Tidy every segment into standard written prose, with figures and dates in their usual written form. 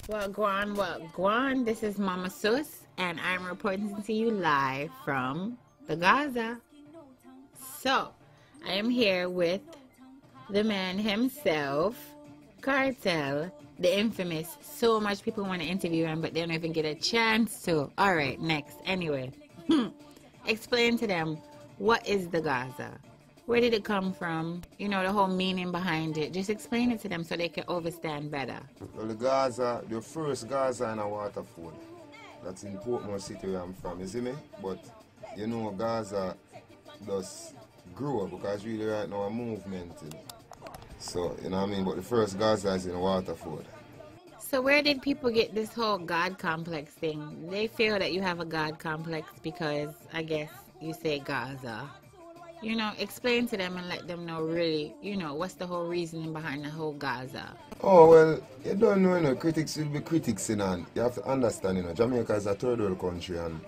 Well, Guan, this is Mama Sus, and I'm reporting to you live from the Gaza. So, I am here with the man himself, Kartel, the infamous. So much people want to interview him, but they don't even get a chance to. Alright, next. Anyway, explain to them, what is the Gaza? Where did it come from? You know, the whole meaning behind it. Just explain it to them so they can understand better. Well, the Gaza, the first Gaza in a waterfall. That's in Portmore City where I'm from, you see me? But, you know, Gaza does grow because really right now a movement. You know? So, you know what I mean? But the first Gaza is in a waterfall. So where did people get this whole God complex thing? They feel that you have a God complex because, I guess, you say Gaza. You know, explain to them and let them know really, you know, what's the whole reasoning behind the whole Gaza. Oh, well, you don't know, you know, critics will be critics, you know, and you have to understand, you know, Jamaica is a third world country and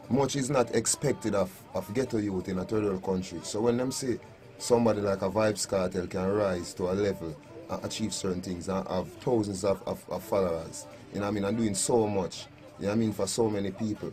much is not expected of ghetto youth in a third world country. So when them say somebody like a Vybz Kartel can rise to a level and achieve certain things and have thousands of followers, you know what I mean, and doing so much, you know what I mean, for so many people.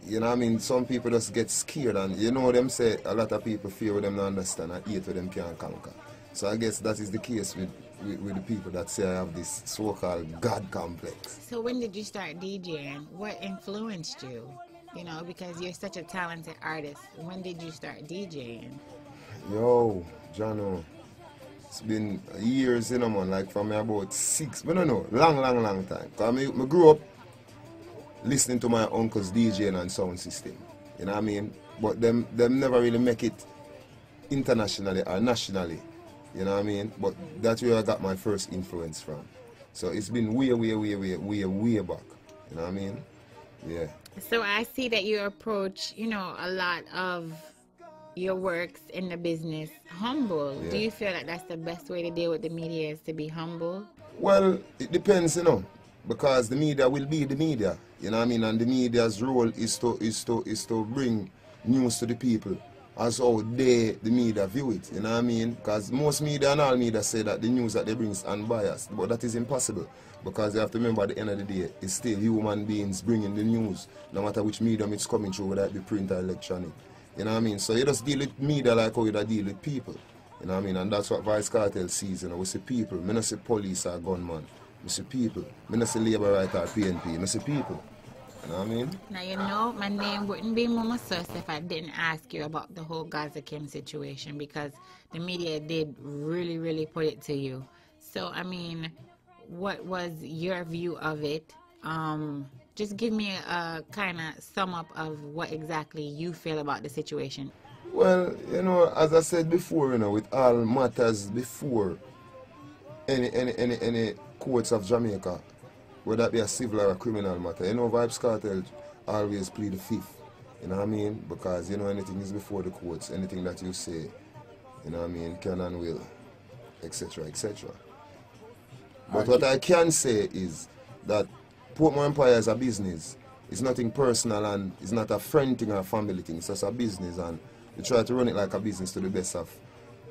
You know what I mean? Some people just get scared and you know them say a lot of people fear what them not understand and hate what them can't conquer. So I guess that is the case with the people that say I have this so-called God complex. So when did you start DJing? What influenced you? You know, because you're such a talented artist. When did you start DJing? Yo, Jano, it's been years, you know, man, like from about 6, I don't know, long time. Because I grew up listening to my uncle's DJing and sound system, you know what I mean? But them never really make it internationally or nationally, you know what I mean? But that's where I got my first influence from. So it's been way back, you know what I mean? Yeah. So I see that you approach, you know, a lot of your works in the business humble. Yeah. Do you feel like that's the best way to deal with the media, is to be humble? Well, it depends, you know. Because the media will be the media, you know what I mean, and the media's role is to bring news to the people as how the media view it, you know what I mean, because most media and all media say that the news that they bring is unbiased, but that is impossible, because you have to remember at the end of the day, it's still human beings bringing the news, no matter which medium it's coming through, whether it be print or electronic, you know what I mean, so you just deal with media like how you deal with people, you know what I mean, and that's what Vybz Kartel sees, you know, we see people, I don't see police or gunman. I see people. I don't see labor right or PNP. I see people. You know what I mean? Now, you know, my name wouldn't be Mumma Sus if I didn't ask you about the whole Gaza Kim situation, because the media did really put it to you. So, I mean, what was your view of it? Just give me a kind of sum up of what exactly you feel about the situation. Well, you know, as I said before, you know, with all matters before any courts of Jamaica, whether that be a civil or a criminal matter, you know, Vybz Kartel always plead the fifth, you know what I mean? Because, you know, anything is before the courts, anything that you say, you know what I mean, can and will, etc., etc. But what I can say is that Portmore Empire is a business. It's nothing personal and it's not a friend thing or a family thing, it's just a business, and we try to run it like a business to the best of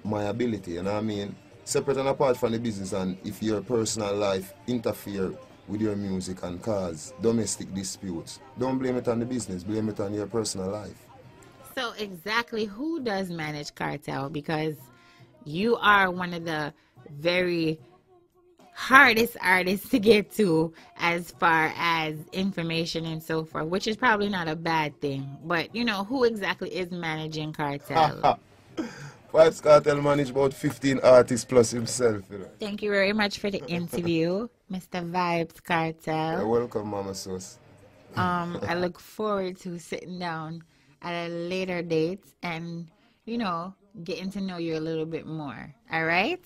my ability, you know what I mean? Separate and apart from the business, and if your personal life interfere with your music and cause domestic disputes, don't blame it on the business, blame it on your personal life. So exactly who does manage Kartel? Because you are one of the very hardest artists to get to as far as information and so forth, which is probably not a bad thing. But, you know, who exactly is managing Kartel? Vybz Kartel manage about 15 artists plus himself. You know. Thank you very much for the interview, Mr. Vybz Kartel. You're welcome, Mama Sus. I look forward to sitting down at a later date and, you know, getting to know you a little bit more. All right?